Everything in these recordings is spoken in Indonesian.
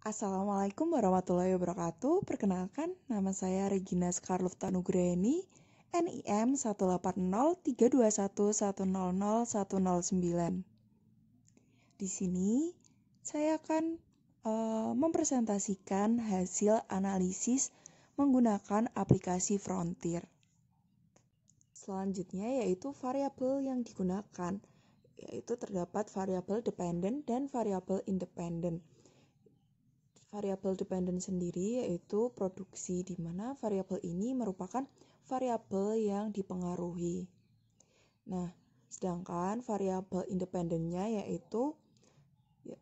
Assalamualaikum warahmatullahi wabarakatuh. Perkenalkan, nama saya Regina Skarlufta Nugreni, NIM 1803211000109. Di sini saya akan mempresentasikan hasil analisis menggunakan aplikasi Frontier. Selanjutnya yaitu variabel yang digunakan, yaitu terdapat variabel dependent dan variabel independent. Variabel dependent sendiri yaitu produksi, di mana variabel ini merupakan variabel yang dipengaruhi. Nah, sedangkan variabel independennya yaitu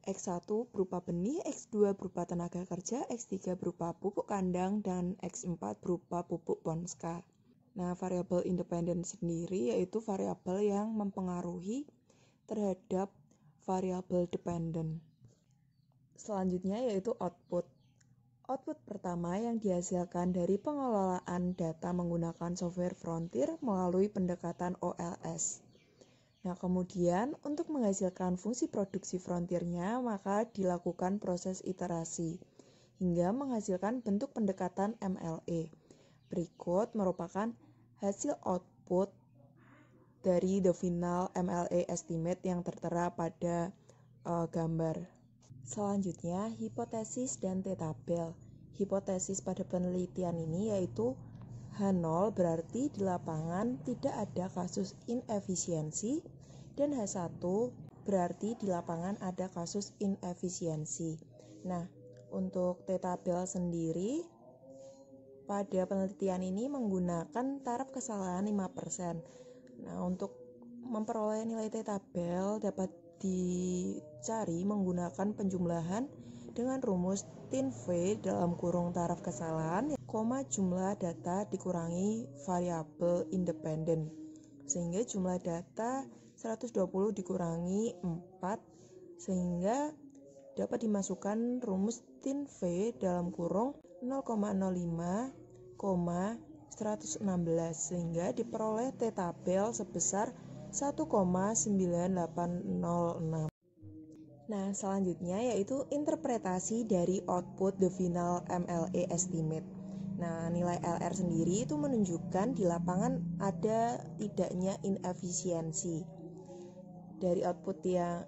X1 berupa benih, X2 berupa tenaga kerja, X3 berupa pupuk kandang, dan X4 berupa pupuk ponska. Nah, variabel independen sendiri yaitu variabel yang mempengaruhi terhadap variabel dependent. Selanjutnya yaitu output. Output pertama yang dihasilkan dari pengelolaan data menggunakan software Frontier melalui pendekatan OLS. Nah, kemudian untuk menghasilkan fungsi produksi Frontiernya, maka dilakukan proses iterasi hingga menghasilkan bentuk pendekatan MLE. Berikut merupakan hasil output dari the final MLE estimate yang tertera pada gambar. Selanjutnya, hipotesis dan t-tabel. Hipotesis pada penelitian ini yaitu H0 berarti di lapangan tidak ada kasus inefisiensi, dan H1 berarti di lapangan ada kasus inefisiensi. Nah, untuk t-tabel sendiri pada penelitian ini menggunakan taraf kesalahan 5%. Nah, untuk memperoleh nilai t-tabel dapat dicari menggunakan penjumlahan dengan rumus tin V dalam kurung taraf kesalahan, jumlah data dikurangi variabel independen, sehingga jumlah data 120 dikurangi 4, sehingga dapat dimasukkan rumus tin V dalam kurung 0,05, 116, sehingga diperoleh t-tabel sebesar 1,9806. Nah, selanjutnya yaitu interpretasi dari output the final MLE estimate. Nah, nilai LR sendiri itu menunjukkan di lapangan ada tidaknya inefisiensi. Dari output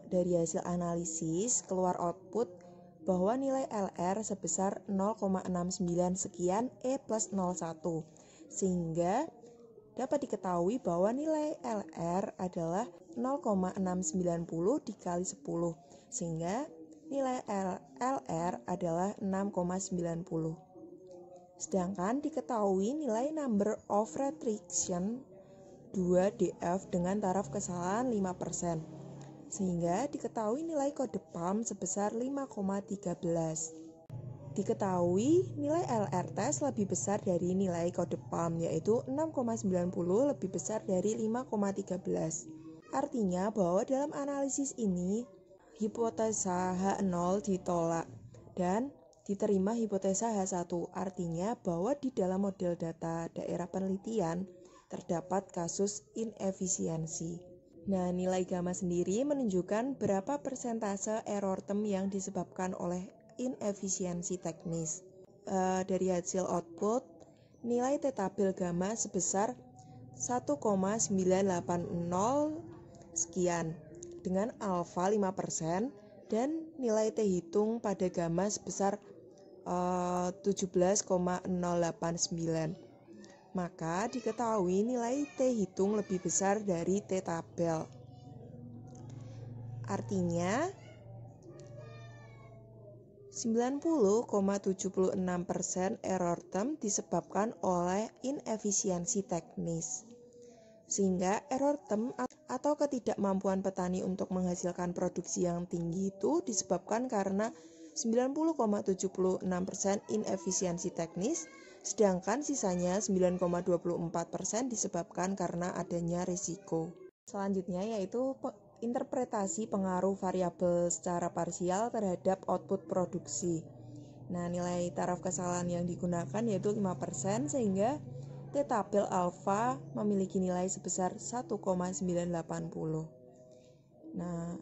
dari hasil analisis keluar output bahwa nilai LR sebesar 0,69 sekian E plus 01, sehingga dapat diketahui bahwa nilai LR adalah 0,690 dikali 10, sehingga nilai LR adalah 6,90. Sedangkan diketahui nilai number of restriction 2DF dengan taraf kesalahan 5%, sehingga diketahui nilai kode PAM sebesar 5,13. Diketahui nilai LR test lebih besar dari nilai kode PAM, yaitu 6,90 lebih besar dari 5,13. Artinya bahwa dalam analisis ini hipotesa H0 ditolak dan diterima hipotesa H1. Artinya bahwa di dalam model data daerah penelitian terdapat kasus inefisiensi. Nah, nilai gamma sendiri menunjukkan berapa persentase error term yang disebabkan oleh inefisiensi teknis. Dari hasil output, nilai t-tabel gamma sebesar 1,980 sekian dengan alfa 5% dan nilai t hitung pada gamma sebesar 17,089. Maka diketahui nilai t hitung lebih besar dari t-tabel. Artinya 90,76% error term disebabkan oleh inefisiensi teknis. Sehingga error term atau ketidakmampuan petani untuk menghasilkan produksi yang tinggi itu disebabkan karena 90,76% inefisiensi teknis, sedangkan sisanya 9,24% disebabkan karena adanya risiko. Selanjutnya yaitu interpretasi pengaruh variabel secara parsial terhadap output produksi. Nah, nilai taraf kesalahan yang digunakan yaitu 5%, sehingga t-tabel alfa memiliki nilai sebesar 1,980. Nah,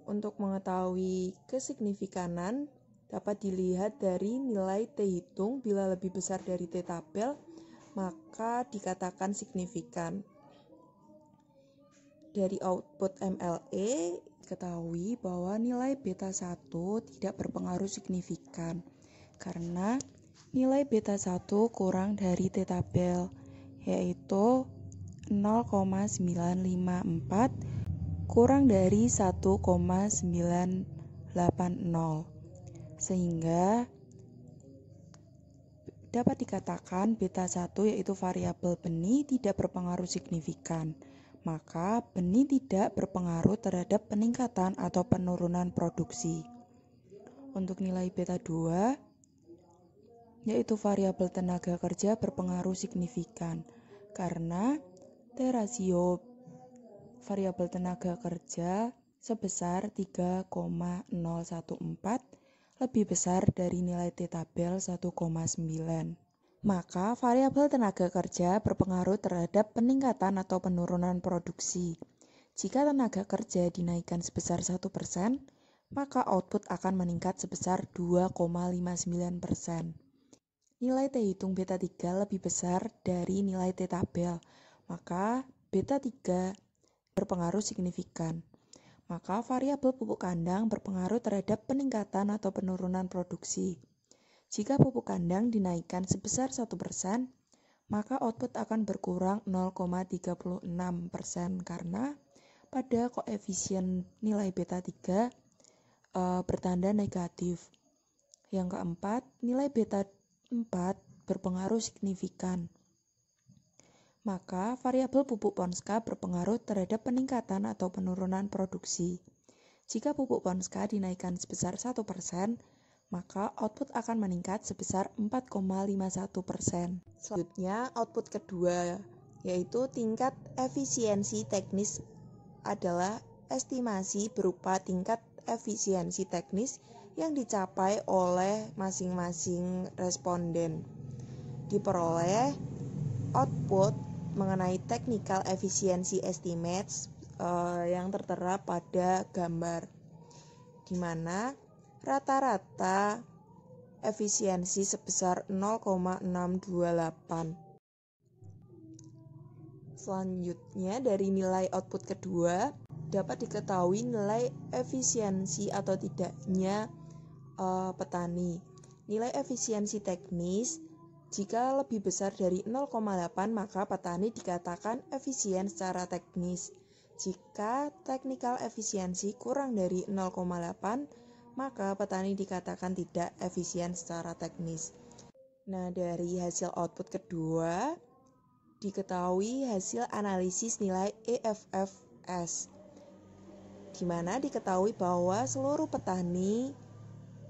untuk mengetahui kesignifikanan dapat dilihat dari nilai T hitung. Bila lebih besar dari T tabel, maka dikatakan signifikan. Dari output MLE, ketahui bahwa nilai beta 1 tidak berpengaruh signifikan karena nilai beta 1 kurang dari T tabel, yaitu 0,954 kurang dari 1,980, sehingga dapat dikatakan beta 1 yaitu variabel benih tidak berpengaruh signifikan. Maka benih tidak berpengaruh terhadap peningkatan atau penurunan produksi. Untuk nilai beta 2 yaitu variabel tenaga kerja berpengaruh signifikan karena T rasio variabel tenaga kerja sebesar 3,014 lebih besar dari nilai T tabel 1,9. Maka variabel tenaga kerja berpengaruh terhadap peningkatan atau penurunan produksi. Jika tenaga kerja dinaikkan sebesar 1%, maka output akan meningkat sebesar 2,59%. Nilai T hitung beta 3 lebih besar dari nilai T tabel, maka beta 3 berpengaruh signifikan. Maka variabel pupuk kandang berpengaruh terhadap peningkatan atau penurunan produksi. Jika pupuk kandang dinaikkan sebesar 1%, maka output akan berkurang 0,36% karena pada koefisien nilai beta 3 bertanda negatif. Yang keempat, nilai beta 4 berpengaruh signifikan. Maka variabel pupuk Ponska berpengaruh terhadap peningkatan atau penurunan produksi. Jika pupuk Ponska dinaikkan sebesar 1%, maka output akan meningkat sebesar 4,51%. Selanjutnya, output kedua, yaitu tingkat efisiensi teknis adalah estimasi berupa tingkat efisiensi teknis yang dicapai oleh masing-masing responden. Diperoleh output mengenai technical efficiency estimates yang tertera pada gambar, di mana rata-rata efisiensi sebesar 0,628. Selanjutnya, dari nilai output kedua dapat diketahui nilai efisiensi atau tidaknya petani. Nilai efisiensi teknis jika lebih besar dari 0,8 maka petani dikatakan efisien secara teknis. Jika technical efisiensi kurang dari 0,8 maka petani dikatakan tidak efisien secara teknis. Nah, dari hasil output kedua diketahui hasil analisis nilai EFFS, di mana diketahui bahwa seluruh petani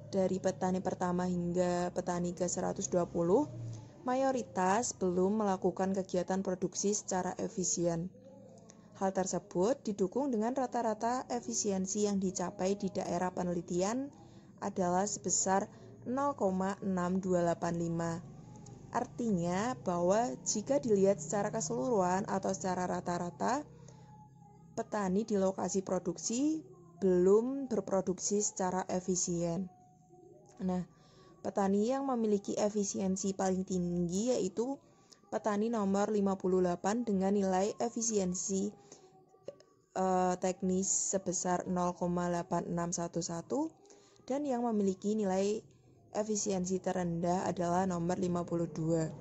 dari petani pertama hingga petani ke-120 mayoritas belum melakukan kegiatan produksi secara efisien. Hal tersebut didukung dengan rata-rata efisiensi yang dicapai di daerah penelitian adalah sebesar 0,6285. Artinya bahwa jika dilihat secara keseluruhan atau secara rata-rata, petani di lokasi produksi belum berproduksi secara efisien. Nah, petani yang memiliki efisiensi paling tinggi yaitu petani nomor 58 dengan nilai efisiensi teknis sebesar 0,8611 dan yang memiliki nilai efisiensi terendah adalah nomor 52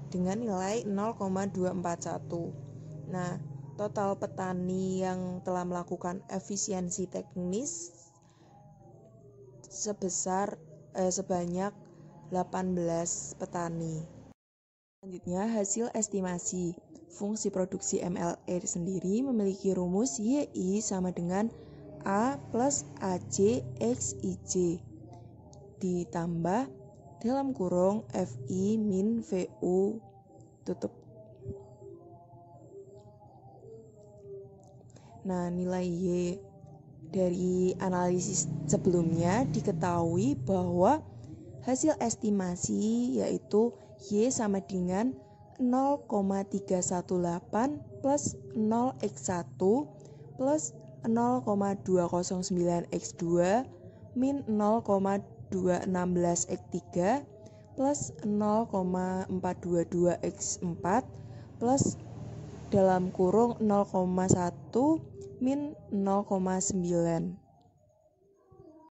dengan nilai 0,241. Nah, total petani yang telah melakukan efisiensi teknis sebanyak 18 petani. Selanjutnya, hasil estimasi fungsi produksi MLE sendiri memiliki rumus YI sama dengan A plus AC X IJ ditambah dalam kurung FI min VU tutup. Nah, nilai Y dari analisis sebelumnya diketahui bahwa hasil estimasi yaitu Y sama dengan 0,318 plus 0x1 plus 0,209x2 min 0,209 0,216x3 plus 0,422x4 plus dalam kurung 0,1 min 0,9.